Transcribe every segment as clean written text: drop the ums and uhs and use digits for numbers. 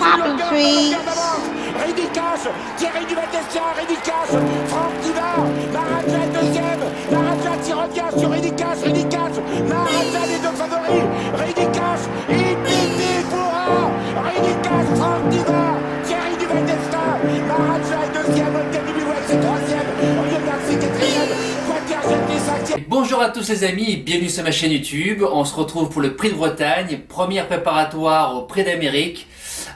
Poppy trees. Reddy Cash, Thierry Duval-Destia, Reddy Cash, Franck Diva, Maharaja deuxième, Maharaja qui revient sur Reddy Cash, Maharaja les deux favoris, Reddy Cash, IPT pour Reddy Cash, Franck Diva, Thierry Duval-Destia, Maharaja est deuxième, Olga Bibiouet c'est troisième, Olivier Garcia quatrième, Quater Jetty cinquième. Bonjour à tous les amis, bienvenue sur ma chaîne YouTube. On se retrouve pour le Prix de Bretagne, première préparatoire au Prix d'Amérique.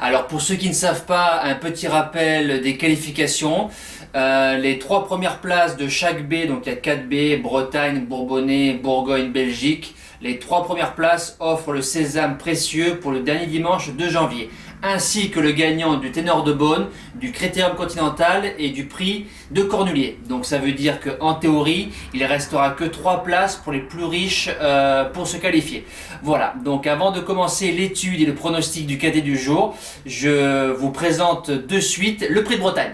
Alors pour ceux qui ne savent pas, un petit rappel des qualifications. Les trois premières places de chaque baie, donc il y a 4 baies, Bretagne, Bourbonnais, Bourgogne, Belgique. Les trois premières places offrent le sésame précieux pour le dernier dimanche de janvier, ainsi que le gagnant du Ténor de Beaune, du Critérium Continental et du prix de Cornulier. Donc ça veut dire qu'en théorie, il ne restera que 3 places pour les plus riches pour se qualifier. Voilà, donc avant de commencer l'étude et le pronostic du cadet du jour, je vous présente de suite le Prix de Bretagne.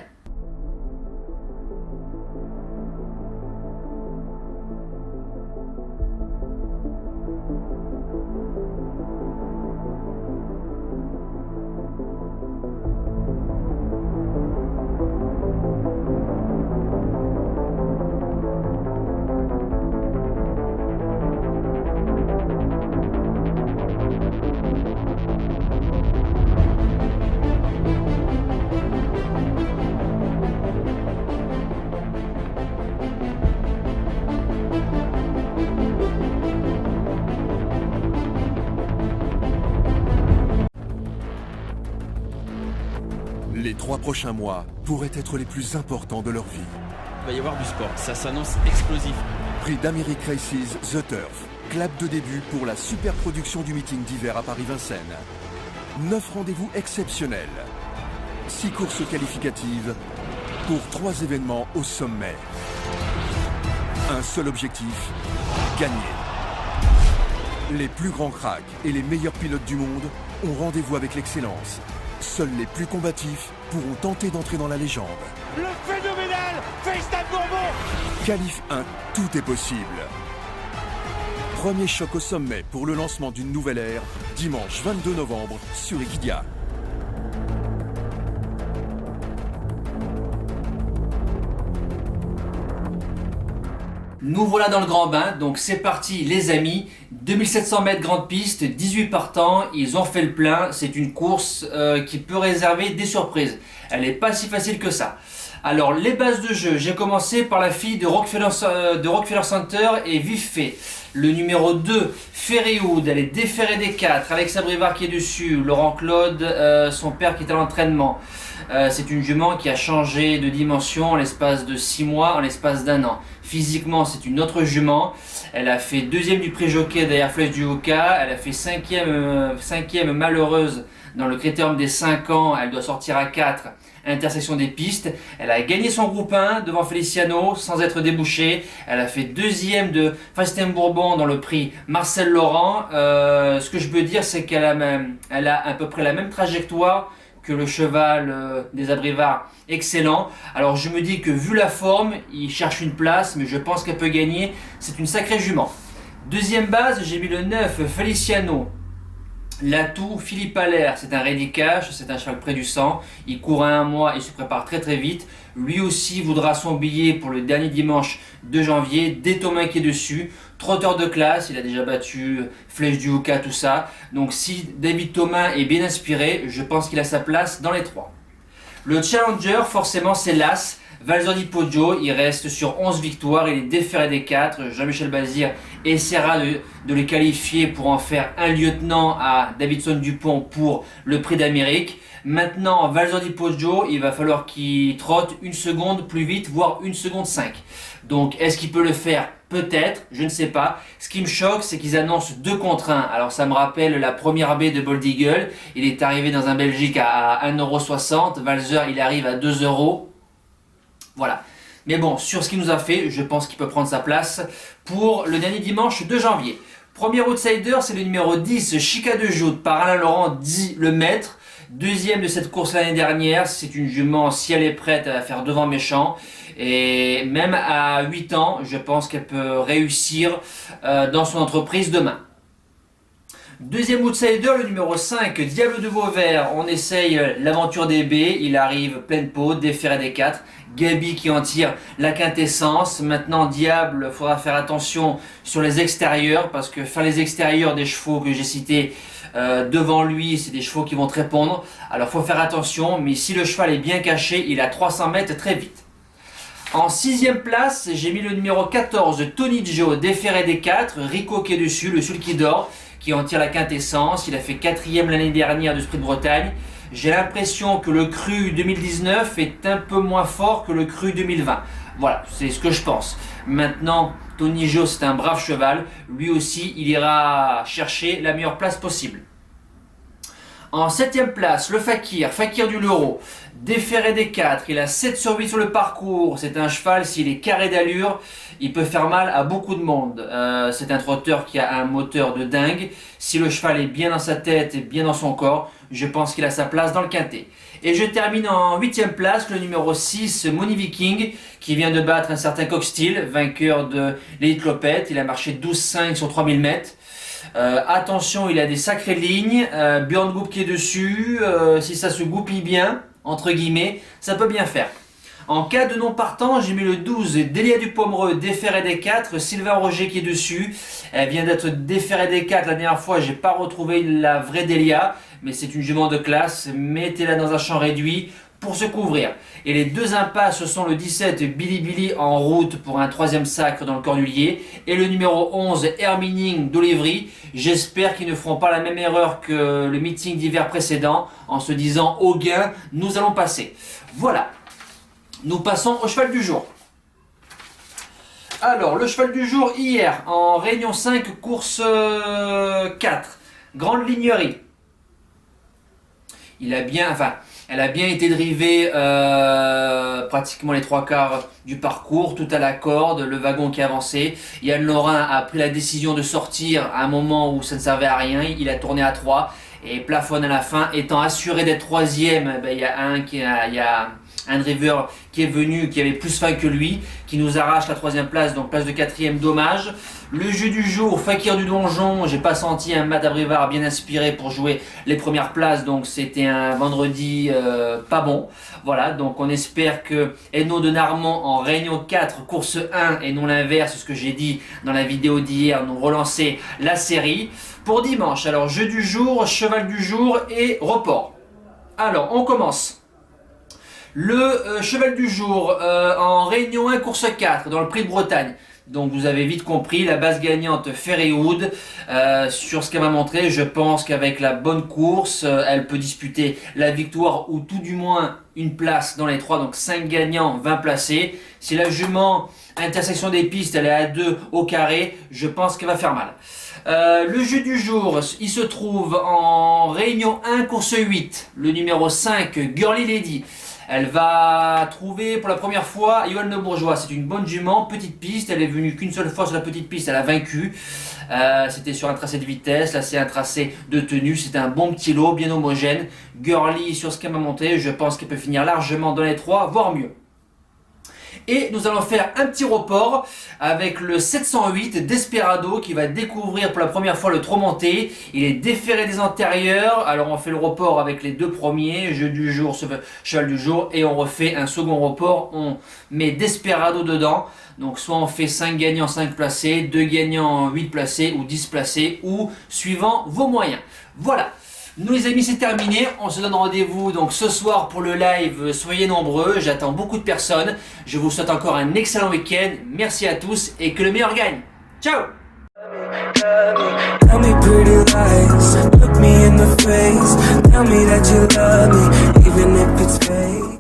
Les 3 prochains mois pourraient être les plus importants de leur vie. Il va y avoir du sport, ça s'annonce explosif. Prix d'Amérique Races The Turf, clap de début pour la super production du meeting d'hiver à Paris-Vincennes. 9 rendez-vous exceptionnels, 6 courses qualificatives pour 3 événements au sommet. Un seul objectif, gagner. Les plus grands cracks et les meilleurs pilotes du monde ont rendez-vous avec l'excellence. Seuls les plus combatifs pourront tenter d'entrer dans la légende. Le phénoménal FaceTime Bourbon. Qualif 1, tout est possible. Premier choc au sommet pour le lancement d'une nouvelle ère, dimanche 22 novembre sur Equidia. Nous voilà dans le grand bain, donc c'est parti les amis. 2700 mètres grande piste, 18 partants, ils ont fait le plein. C'est une course qui peut réserver des surprises. Elle n'est pas si facile que ça. Alors les bases de jeu, j'ai commencé par la fille de Rockefeller Center et Vive Fée. Le numéro 2, Ferrywood, elle est déférée des 4. Alexa Brivard qui est dessus, Laurent Claude, son père qui est à l'entraînement. C'est une jument qui a changé de dimension en l'espace de 6 mois, en l'espace d'1 an. Physiquement, c'est une autre jument. Elle a fait 2e du prix jockey derrière Flèche du Hoka. Elle a fait 5e malheureuse dans le critérium des 5 ans. Elle doit sortir à 4, intersection des pistes. Elle a gagné son groupe 1 devant Feliciano sans être débouchée. Elle a fait 2e de FaceTime Bourbon dans le prix Marcel Laurent. Ce que je peux dire, c'est qu'elle a à peu près la même trajectoire que le cheval des Abrivard, excellent. Alors je me dis que vu la forme, il cherche une place, mais je pense qu'elle peut gagner. C'est une sacrée jument. Deuxième base, j'ai mis le 9, Feliciano. L'atout, Philippe Allaire, c'est un Reddy Cash, c'est un cheval près du sang. Il court à 1 mois, il se prépare très très vite. Lui aussi voudra son billet pour le dernier dimanche de janvier. Des Thomas qui est dessus. Trotteur de classe, il a déjà battu Flèche du Hoka, tout ça. Donc si David Thomas est bien inspiré, je pense qu'il a sa place dans les 3. Le challenger, forcément, c'est l'As. Valzer Di Poggio, il reste sur 11 victoires, il est déféré des 4. Jean-Michel Bazir essaiera de les qualifier pour en faire un lieutenant à Davidson Dupont pour le Prix d'Amérique. Maintenant, Valzer Di Poggio, il va falloir qu'il trotte 1 seconde plus vite, voire 1 seconde 5. Donc, est-ce qu'il peut le faire? Peut-être, je ne sais pas. Ce qui me choque, c'est qu'ils annoncent 2 contre 1. Alors, ça me rappelle la première baie de Bold Eagle. Il est arrivé dans un Belgique à 1,60 €. Valzer, il arrive à 2 €. Voilà. Mais bon, sur ce qu'il nous a fait, je pense qu'il peut prendre sa place pour le dernier dimanche de janvier. Premier outsider, c'est le numéro 10, Chica de Joute, par Alain Laurent, dit le maître. Deuxième de cette course l'année dernière, c'est une jument, si elle est prête, à faire devant méchant. Et même à 8 ans, je pense qu'elle peut réussir dans son entreprise demain. Deuxième outsider, le numéro 5, Diable de Vauvert. On essaye l'aventure des B, il arrive pleine peau, déféré des 4. Gabi qui en tire la quintessence. Maintenant, Diable, il faudra faire attention sur les extérieurs parce que faire les extérieurs des chevaux que j'ai cités devant lui, c'est des chevaux qui vont te répondre. Alors, il faut faire attention, mais si le cheval est bien caché, il est à 300 mètres très vite. En 6ème place, j'ai mis le numéro 14, Tony Joe, déféré des 4. Rico qui est dessus, le Sul qui dort, qui en tire la quintessence. Il a fait 4e l'année dernière de Sprint Bretagne. J'ai l'impression que le cru 2019 est un peu moins fort que le cru 2020. Voilà, c'est ce que je pense. Maintenant, Tony Joe, c'est un brave cheval. Lui aussi, il ira chercher la meilleure place possible. En 7ème place, le Fakir du Leuro, déféré des 4. Il a 7 sur 8 sur le parcours. C'est un cheval, s'il est carré d'allure, il peut faire mal à beaucoup de monde. C'est un trotteur qui a un moteur de dingue. Si le cheval est bien dans sa tête et bien dans son corps, je pense qu'il a sa place dans le quintet. Et je termine en 8ème place, le numéro 6, Money Viking, qui vient de battre un certain Cocksteel, vainqueur de l'Elite Lopette. Il a marché 12,5 sur 3000 mètres. Attention, il a des sacrées lignes. Björn Goop qui est dessus. Si ça se goupille bien, entre guillemets, ça peut bien faire. En cas de non partant, j'ai mis le 12, Delia du Pomereux, déféré des 4. Sylvain Roger qui est dessus. Elle vient d'être déférée des 4 la dernière fois. J'ai pas retrouvé la vraie Delia, mais c'est une jument de classe. Mettez-la dans un champ réduit pour se couvrir. Et les deux impasses, ce sont le 17, Billy en route pour un 3e sacre dans le Cornulier, et le numéro 11, Hermining d'Olivry. J'espère qu'ils ne feront pas la même erreur que le meeting d'hiver précédent, en se disant au gain, nous allons passer. Voilà. Nous passons au cheval du jour. Alors, le cheval du jour hier, en Réunion 5, course 4, Grande Lignerie. Elle a bien été drivée pratiquement les 3/4 du parcours, tout à la corde, le wagon qui avançait. Yann Laurin a pris la décision de sortir à un moment où ça ne servait à rien. Il a tourné à 3 et plafonne à la fin. Étant assuré d'être 3e, il y a un driver qui est venu, qui avait plus faim que lui, qui nous arrache la 3e place, donc place de 4e, dommage. Le jeu du jour, Fakir du Donjon, j'ai pas senti un Matt Abrivard bien inspiré pour jouer les premières places, donc c'était un vendredi pas bon. Voilà, donc on espère que Eno de Narmont en Réunion 4, course 1, et non l'inverse, ce que j'ai dit dans la vidéo d'hier, nous relancer la série. Pour dimanche, alors jeu du jour, cheval du jour et report. Alors, on commence. Le cheval du jour en Réunion 1, course 4, dans le Prix de Bretagne. Donc vous avez vite compris, la base gagnante Ferrywood, sur ce qu'elle m'a montré, je pense qu'avec la bonne course, elle peut disputer la victoire ou tout du moins une place dans les 3, donc 5 gagnants, 20 placés. Si la jument intersection des pistes, elle est à 2 au carré, je pense qu'elle va faire mal. Le jeu du jour, il se trouve en Réunion 1, course 8, le numéro 5, Girly Lady. Elle va trouver pour la première fois Yoann Le Bourgeois. C'est une bonne jument, petite piste. Elle est venue qu'une seule fois sur la petite piste. Elle a vaincu. C'était sur un tracé de vitesse. Là, c'est un tracé de tenue. C'est un bon petit lot, bien homogène. Girly, sur ce qu'elle m'a monté, je pense qu'elle peut finir largement dans les 3, voire mieux. Et nous allons faire un petit report avec le 708 Desperado qui va découvrir pour la première fois le trot monté. Il est déféré des antérieurs. Alors on fait le report avec les 2 premiers, jeu du jour, cheval du jour, et on refait un second report. On met Desperado dedans. Donc soit on fait 5 gagnants 5 placés, 2 gagnants 8 placés ou 10 placés, ou suivant vos moyens. Voilà. Nous les amis, c'est terminé. On se donne rendez-vous donc ce soir pour le live. Soyez nombreux, j'attends beaucoup de personnes. Je vous souhaite encore un excellent week-end. Merci à tous et que le meilleur gagne. Ciao. Tell me pretty lies, look me in the face, tell me that you love me, even if it's fake.